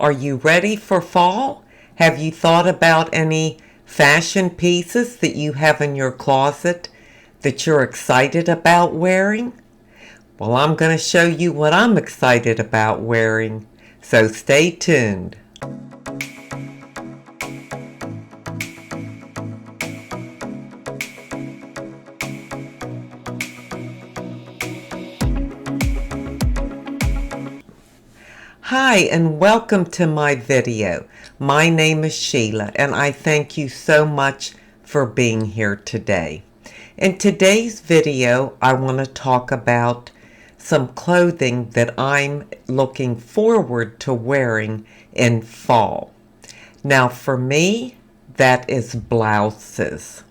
Are you ready for fall? Have you thought about any fashion pieces that you have in your closet that you're excited about wearing? Well, I'm going to show you what I'm excited about wearing, so stay tuned. Hi and welcome to my video. My name is Sheila and I thank you so much for being here today. In today's video, I want to talk about some clothing that I'm looking forward to wearing in fall. Now for me, that is blouses.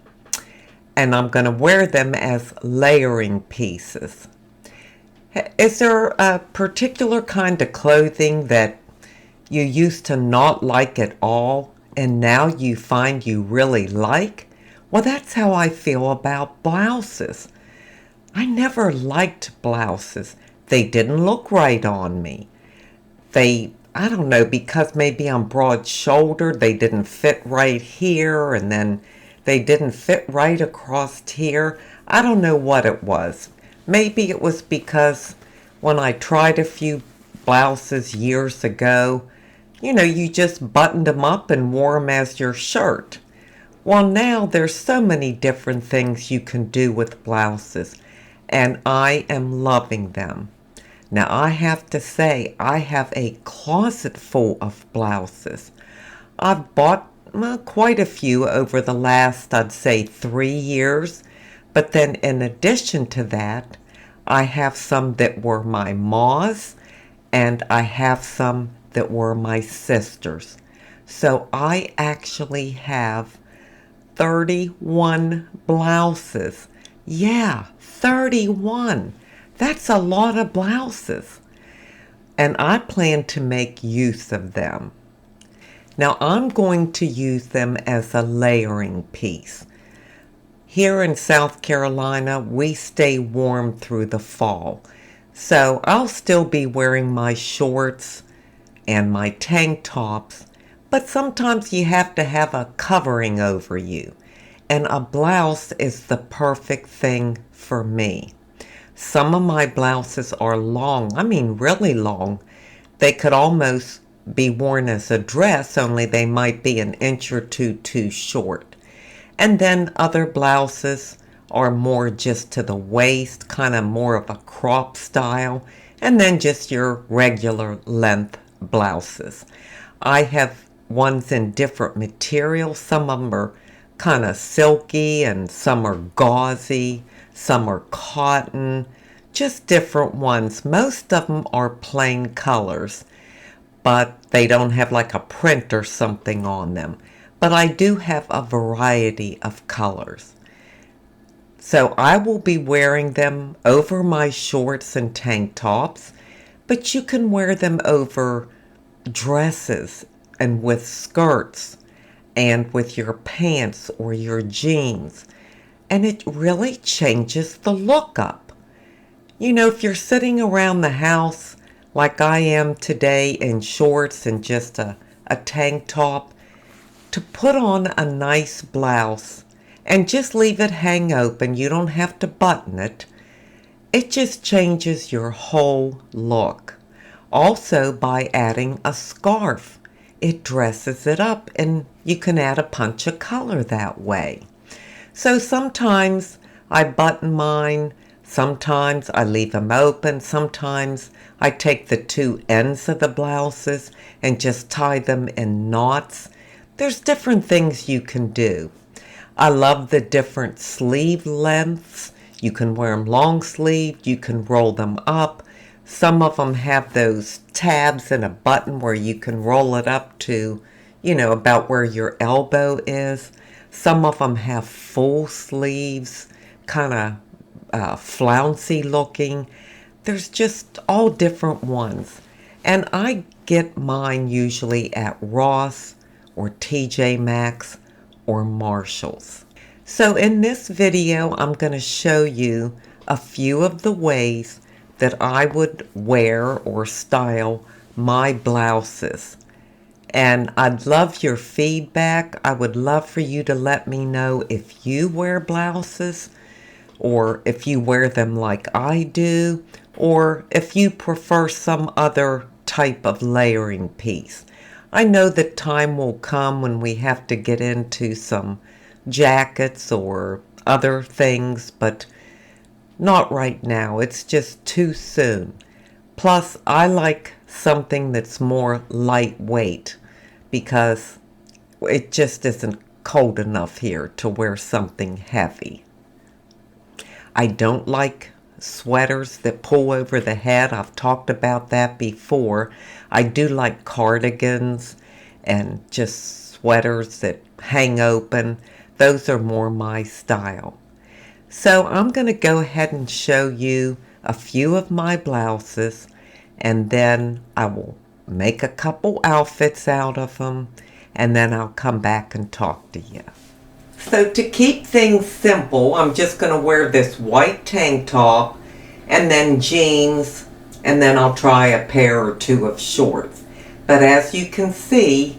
And I'm going to wear them as layering pieces. Is there a particular kind of clothing that you used to not like at all and now you find you really like? Well, that's how I feel about blouses. I never liked blouses. They didn't look right on me. I don't know, because maybe I'm broad-shouldered, they didn't fit right here, and then they didn't fit right across here. I don't know what it was. Maybe it was because when I tried a few blouses years ago, you just buttoned them up and wore them as your shirt. Well, now there's so many different things you can do with blouses, and I am loving them. Now, I have to say, I have a closet full of blouses. I've bought quite a few over the last, I'd say, 3 years. But then in addition to that, I have some that were my ma's, and I have some that were my sister's. So I actually have 31 blouses. Yeah, 31. That's a lot of blouses. And I plan to make use of them. Now I'm going to use them as a layering piece. Here in South Carolina, we stay warm through the fall. So I'll still be wearing my shorts and my tank tops, but sometimes you have to have a covering over you. And a blouse is the perfect thing for me. Some of my blouses are long, I mean really long. They could almost be worn as a dress, only they might be an inch or two too short. And then other blouses are more just to the waist, kind of more of a crop style, and then just your regular length blouses. I have ones in different materials. Some of them are kind of silky and some are gauzy, some are cotton, just different ones. Most of them are plain colors, but they don't have like a print or something on them. But I do have a variety of colors. So I will be wearing them over my shorts and tank tops, but you can wear them over dresses and with skirts and with your pants or your jeans. And it really changes the look up. If you're sitting around the house like I am today in shorts and just a tank top, to put on a nice blouse and just leave it hang open, you don't have to button it, it just changes your whole look. Also, by adding a scarf, it dresses it up and you can add a punch of color that way. So sometimes I button mine, sometimes I leave them open, sometimes I take the two ends of the blouses and just tie them in knots. There's different things you can do. I love the different sleeve lengths. You can wear them long sleeved, you can roll them up. Some of them have those tabs and a button where you can roll it up to, about where your elbow is. Some of them have full sleeves, kind of flouncy looking. There's just all different ones. And I get mine usually at Ross or TJ Maxx or Marshalls. So in this video, I'm going to show you a few of the ways that I would wear or style my blouses. And I'd love your feedback. I would love for you to let me know if you wear blouses, or if you wear them like I do, or if you prefer some other type of layering piece. I know that time will come when we have to get into some jackets or other things, but not right now. It's just too soon. Plus, I like something that's more lightweight because it just isn't cold enough here to wear something heavy. I don't like sweaters that pull over the head. I've talked about that before. I do like cardigans and just sweaters that hang open. Those are more my style. So I'm going to go ahead and show you a few of my blouses, and then I will make a couple outfits out of them, and then I'll come back and talk to you. So to keep things simple, I'm just going to wear this white tank top and then jeans, and then I'll try a pair or two of shorts. But as you can see,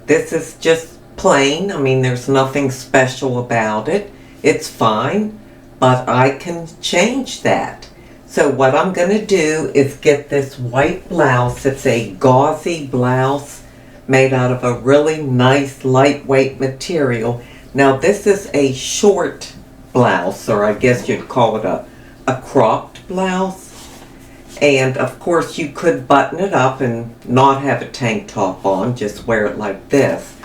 this is just plain. I mean, there's nothing special about it. It's fine, but I can change that. So what I'm going to do is get this white blouse. It's a gauzy blouse made out of a really nice lightweight material. Now this is a short blouse, or I guess you'd call it a cropped blouse. And of course you could button it up and not have a tank top on, just wear it like this.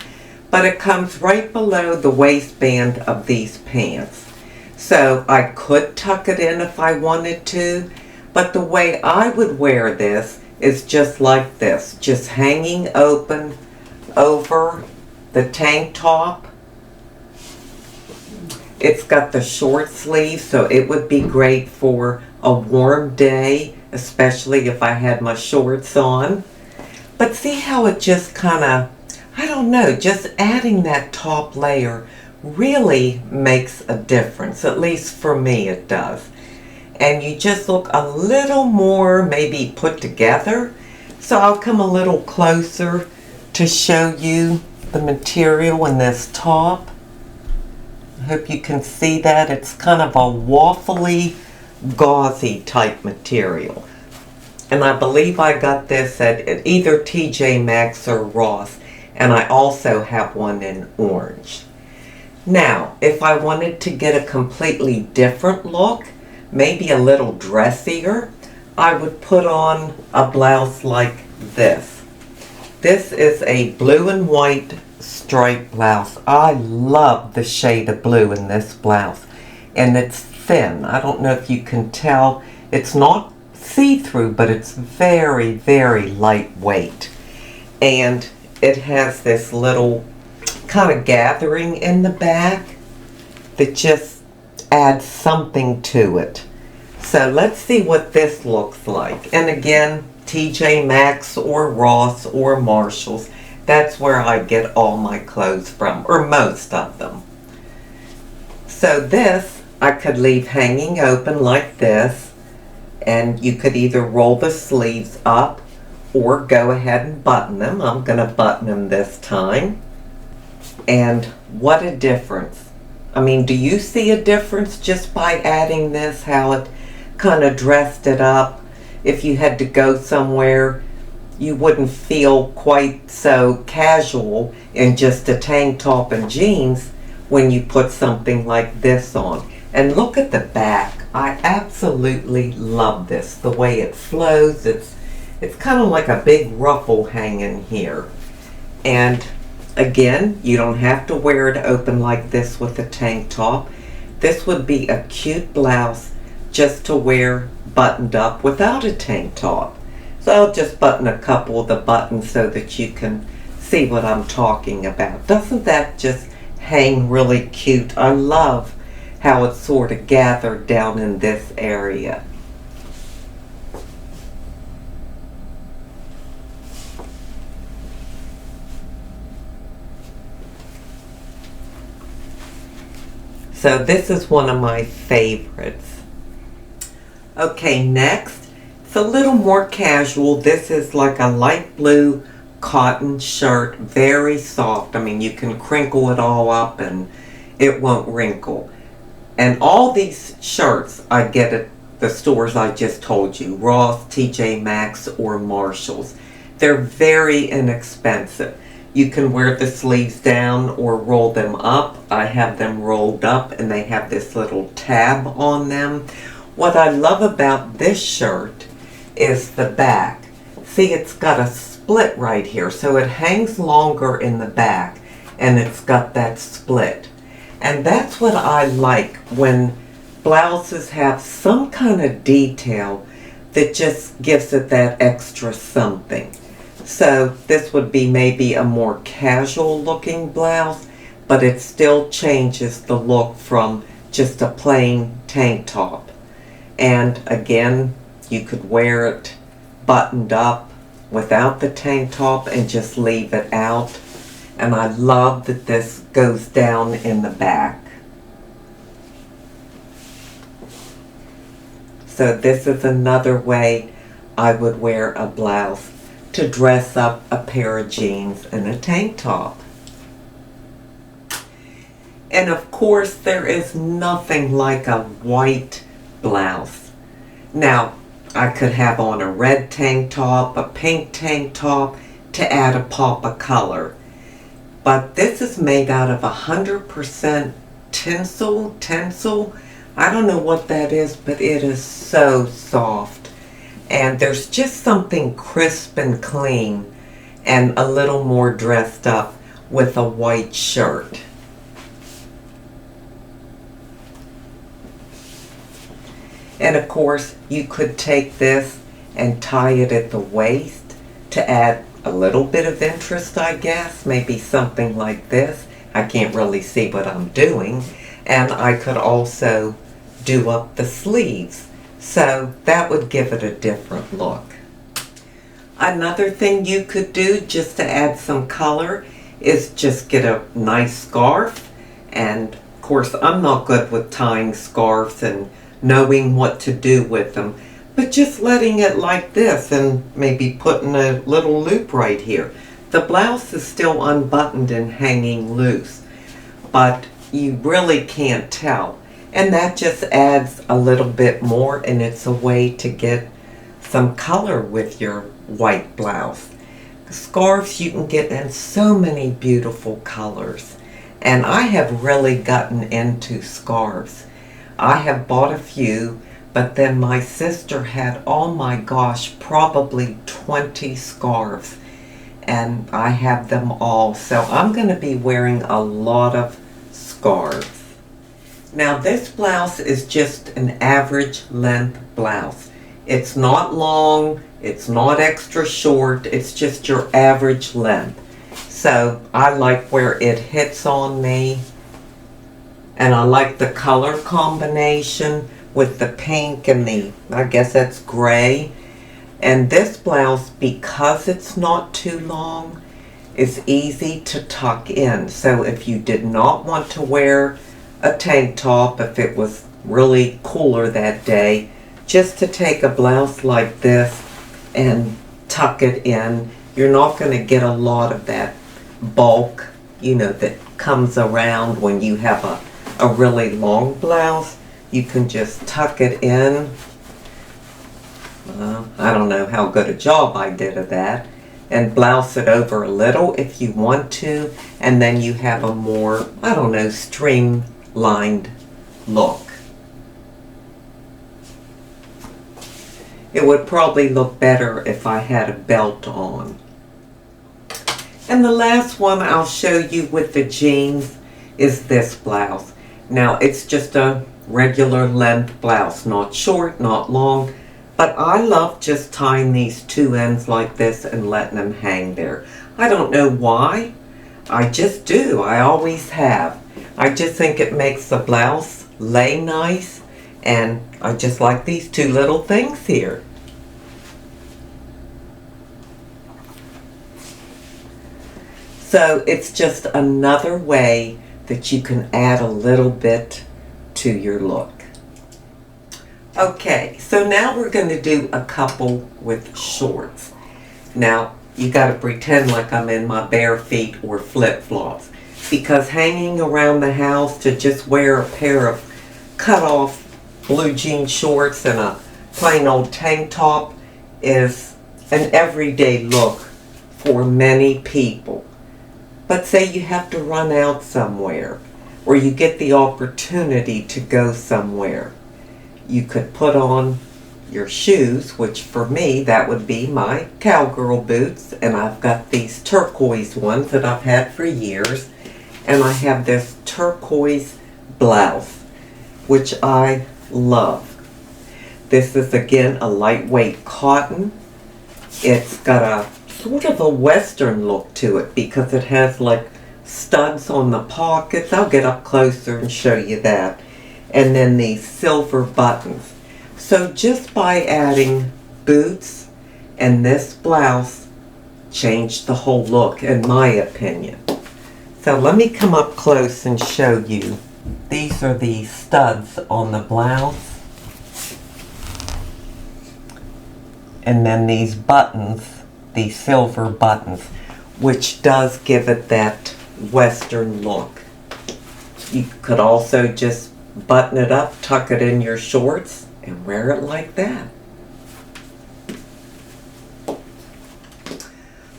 But it comes right below the waistband of these pants. So I could tuck it in if I wanted to, but the way I would wear this is just like this, just hanging open over the tank top. It's got the short sleeves, so it would be great for a warm day, especially if I had my shorts on. But see how it just kind of, I don't know, just adding that top layer really makes a difference. At least for me it does. And you just look a little more maybe put together. So I'll come a little closer to show you the material in this top. I hope you can see that. It's kind of a waffly, gauzy type material. And I believe I got this at either TJ Maxx or Ross. And I also have one in orange. Now, if I wanted to get a completely different look, maybe a little dressier, I would put on a blouse like this. This is a blue and white striped blouse. I love the shade of blue in this blouse. And it's thin. I don't know if you can tell. It's not see-through, but it's very, very lightweight. And it has this little kind of gathering in the back that just adds something to it. So let's see what this looks like. And again, TJ Maxx or Ross or Marshalls, that's where I get all my clothes from, or most of them. So this I could leave hanging open like this, and you could either roll the sleeves up or go ahead and button them. I'm going to button them this time. And what a difference. I mean, do you see a difference just by adding this, how it kind of dressed it up? If you had to go somewhere, you wouldn't feel quite so casual in just a tank top and jeans when you put something like this on. And look at the back. I absolutely love this. The way it flows, it's kind of like a big ruffle hanging here. And again, you don't have to wear it open like this with a tank top. This would be a cute blouse just to wear buttoned up without a tank top. So I'll just button a couple of the buttons so that you can see what I'm talking about. Doesn't that just hang really cute? I love how it's sort of gathered down in this area. So this is one of my favorites. Okay, next, it's a little more casual. This is like a light blue cotton shirt, very soft. I mean, you can crinkle it all up and it won't wrinkle. And all these shirts I get at the stores I just told you, Ross, TJ Maxx, or Marshalls. They're very inexpensive. You can wear the sleeves down or roll them up. I have them rolled up and they have this little tab on them. What I love about this shirt is the back. See, it's got a split right here, so it hangs longer in the back and it's got that split. And that's what I like when blouses have some kind of detail that just gives it that extra something. So this would be maybe a more casual looking blouse, but it still changes the look from just a plain tank top. And again, you could wear it buttoned up without the tank top and just leave it out. And I love that this goes down in the back. So this is another way I would wear a blouse to dress up a pair of jeans and a tank top. And of course, there is nothing like a white blouse. Now, I could have on a red tank top, a pink tank top to add a pop of color. But this is made out of 100% tencel. I don't know what that is, but it is so soft. And there's just something crisp and clean and a little more dressed up with a white shirt. And of course, you could take this and tie it at the waist to add a little bit of interest, I guess. Maybe something like this. I can't really see what I'm doing. And I could also do up the sleeves. So that would give it a different look. Another thing you could do just to add some color is just get a nice scarf. And of course, I'm not good with tying scarves and knowing what to do with them, but just letting it like this and maybe putting a little loop right here. The blouse is still unbuttoned and hanging loose, but you really can't tell. And that just adds a little bit more, and it's a way to get some color with your white blouse. Scarves you can get in so many beautiful colors, and I have really gotten into scarves. I have bought a few, but then my sister had, oh my gosh, probably 20 scarves, and I have them all. So I'm going to be wearing a lot of scarves. Now this blouse is just an average length blouse. It's not long, it's not extra short, it's just your average length. So I like where it hits on me, and I like the color combination with the pink and the, I guess that's gray. And this blouse, because it's not too long, is easy to tuck in. So if you did not want to wear a tank top, if it was really cooler that day, just to take a blouse like this and tuck it in. You're not going to get a lot of that bulk, you know, that comes around when you have a really long blouse. You can just tuck it in. I don't know how good a job I did of that. And blouse it over a little if you want to. And then you have a more, I don't know, streamlined look. It would probably look better if I had a belt on. And the last one I'll show you with the jeans is this blouse. Now it's just a regular length blouse, not short, not long, but I love just tying these two ends like this and letting them hang there. I don't know why, I just do, I always have. I just think it makes the blouse lay nice, and I just like these two little things here. So it's just another way that you can add a little bit to your look. Okay, so now we're going to do a couple with shorts. Now, you gotta pretend like I'm in my bare feet or flip-flops. Because hanging around the house to just wear a pair of cut-off blue jean shorts and a plain old tank top is an everyday look for many people. But say you have to run out somewhere, or you get the opportunity to go somewhere. You could put on your shoes, which for me, that would be my cowgirl boots, and I've got these turquoise ones that I've had for years, and I have this turquoise blouse, which I love. This is again a lightweight cotton. It's got a sort of a western look to it because it has like studs on the pockets. I'll get up closer and show you that. And then these silver buttons. So just by adding boots and this blouse changed the whole look in my opinion. So let me come up close and show you. These are the studs on the blouse. And then these buttons, these silver buttons, which does give it that western look. You could also just button it up, tuck it in your shorts, and wear it like that.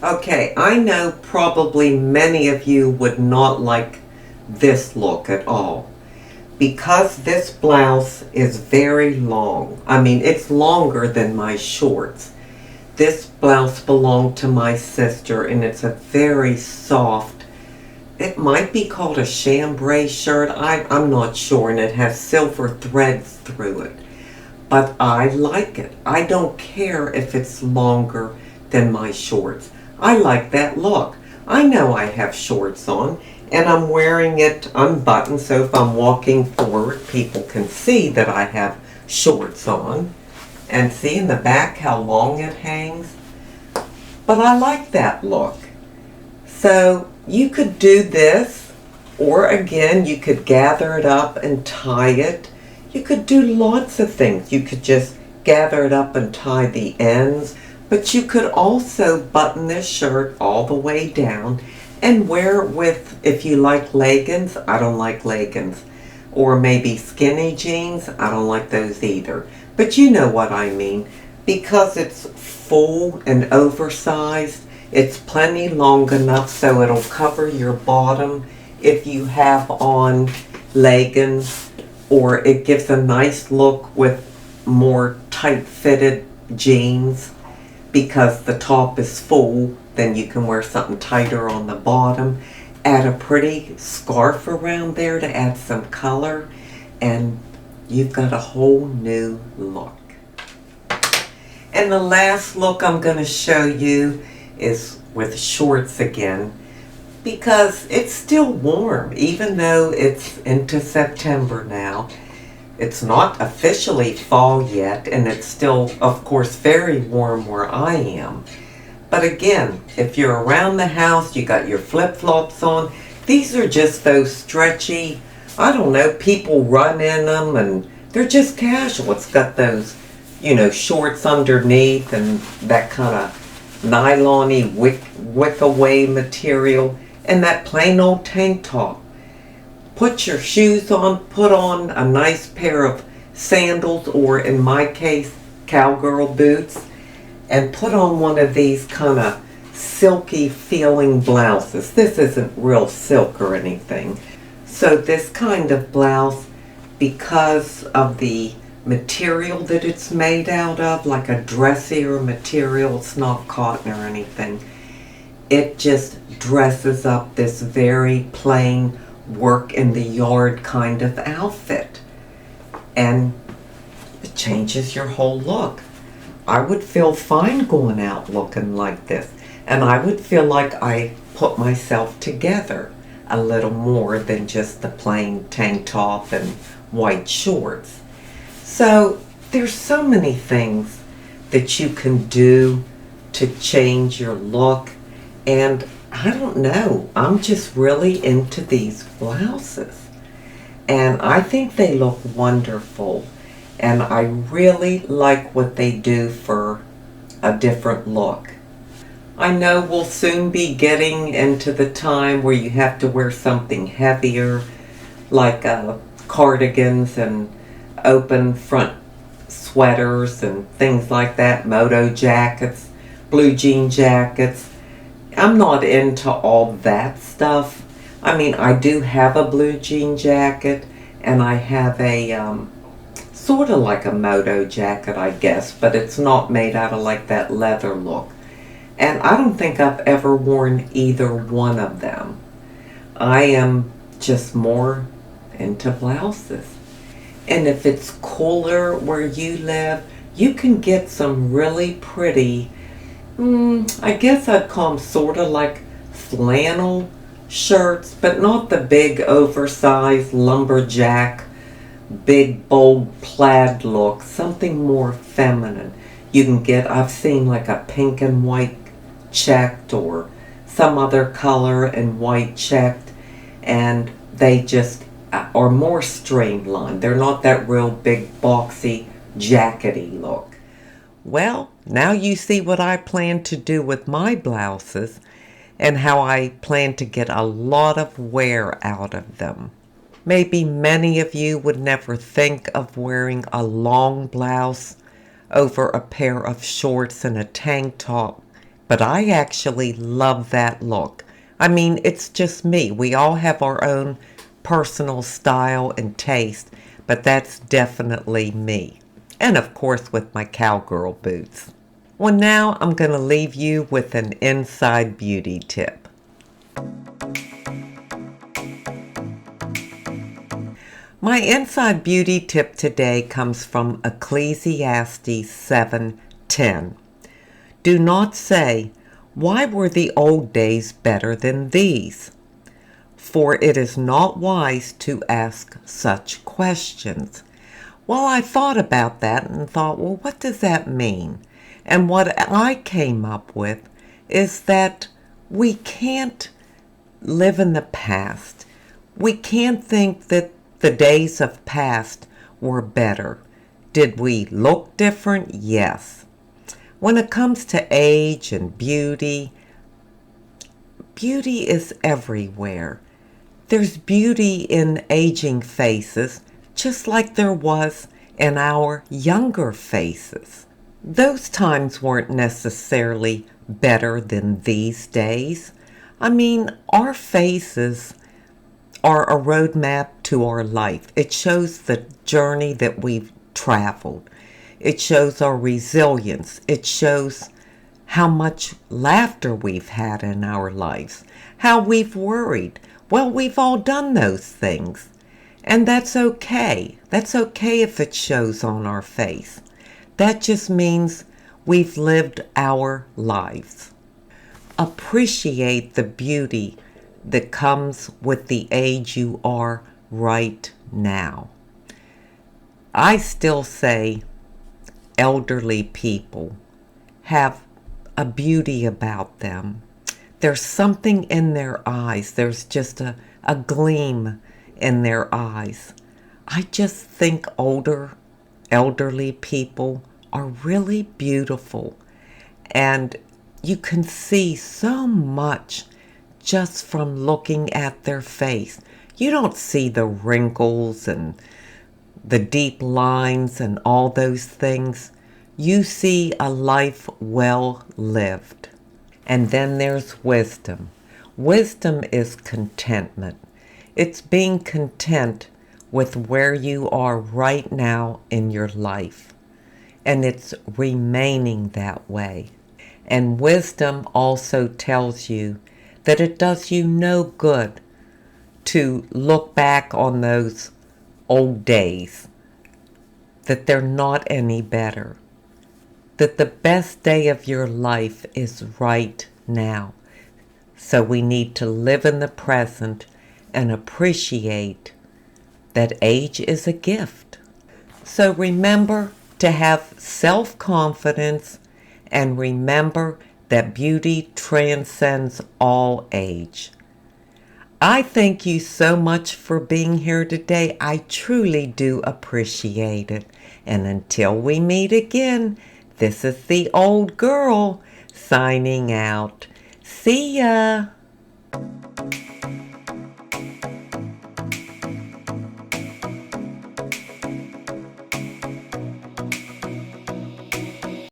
Okay, I know probably many of you would not like this look at all. Because this blouse is very long, I mean it's longer than my shorts. This blouse belonged to my sister and it's a very soft, it might be called a chambray shirt, I'm not sure, and it has silver threads through it. But I like it. I don't care if it's longer than my shorts. I like that look. I know I have shorts on and I'm wearing it unbuttoned, so if I'm walking forward, people can see that I have shorts on. And see in the back how long it hangs? But I like that look. So you could do this, or again, you could gather it up and tie it. You could do lots of things. You could just gather it up and tie the ends, but you could also button this shirt all the way down and wear it with, if you like leggings, I don't like leggings, or maybe skinny jeans, I don't like those either. But you know what I mean, because it's full and oversized, it's plenty long enough so it'll cover your bottom if you have on leggings, or it gives a nice look with more tight-fitted jeans. Because the top is full, then you can wear something tighter on the bottom. Add a pretty scarf around there to add some color, and you've got a whole new look. And the last look I'm going to show you is with shorts again, because it's still warm, even though it's into September now. It's not officially fall yet, and it's still, of course, very warm where I am. But again, if you're around the house, you got your flip-flops on, these are just those stretchy, I don't know, people run in them, and they're just casual. It's got those, you know, shorts underneath, and that kind of nylon-y wick-away material, and that plain old tank top. Put your shoes on, put on a nice pair of sandals, or in my case, cowgirl boots, and put on one of these kind of silky feeling blouses. This isn't real silk or anything. So this kind of blouse, because of the material that it's made out of, like a dressier material, it's not cotton or anything, it just dresses up this very plain work in the yard kind of outfit, and it changes your whole look. I would feel fine going out looking like this, and I would feel like I put myself together a little more than just the plain tank top and white shorts. So there's so many things that you can do to change your look, and I don't know, I'm just really into these blouses, and I think they look wonderful, and I really like what they do for a different look. I know we'll soon be getting into the time where you have to wear something heavier, like cardigans and open front sweaters and things like that, moto jackets, blue jean jackets. I'm not into all that stuff. I mean, I do have a blue jean jacket and I have a sort of like a moto jacket, I guess, but it's not made out of like that leather look. And I don't think I've ever worn either one of them. I am just more into blouses. And if it's cooler where you live, you can get some really pretty, I guess I'd call them sort of like flannel shirts, but not the big oversized lumberjack, big bold plaid look, something more feminine. You can get, I've seen like a pink and white checked or some other color and white checked, and they just are more streamlined. They're not that real big boxy jackety look. Well, now you see what I plan to do with my blouses and how I plan to get a lot of wear out of them. Maybe many of you would never think of wearing a long blouse over a pair of shorts and a tank top, but I actually love that look. I mean, it's just me. We all have our own personal style and taste, but that's definitely me. And of course with my cowgirl boots. Well, now I'm going to leave you with an inside beauty tip. My inside beauty tip today comes from Ecclesiastes 7:10. Do not say, "Why were the old days better than these?" For it is not wise to ask such questions. Well, I thought about that and thought, well, what does that mean? And what I came up with is that we can't live in the past. We can't think that the days of past were better. Did we look different? Yes. When it comes to age and beauty, beauty is everywhere. There's beauty in aging faces, just like there was in our younger faces. Those times weren't necessarily better than these days. I mean, our faces are a roadmap to our life. It shows the journey that we've traveled. It shows our resilience. It shows how much laughter we've had in our lives, how we've worried. Well, we've all done those things. And that's okay. That's okay if it shows on our face. That just means we've lived our lives. Appreciate the beauty that comes with the age you are right now. I still say elderly people have a beauty about them. There's something in their eyes. There's just a gleam in their eyes. I just think elderly people are really beautiful. And you can see so much just from looking at their face. You don't see the wrinkles and the deep lines and all those things. You see a life well lived. And then there's wisdom. Wisdom is contentment. It's being content with where you are right now in your life. And it's remaining that way. And wisdom also tells you that it does you no good to look back on those old days, that they're not any better, that the best day of your life is right now. So we need to live in the present and appreciate that age is a gift. So remember to have self-confidence and remember that beauty transcends all age. I thank you so much for being here today. I truly do appreciate it. And until we meet again, this is the old girl signing out. See ya!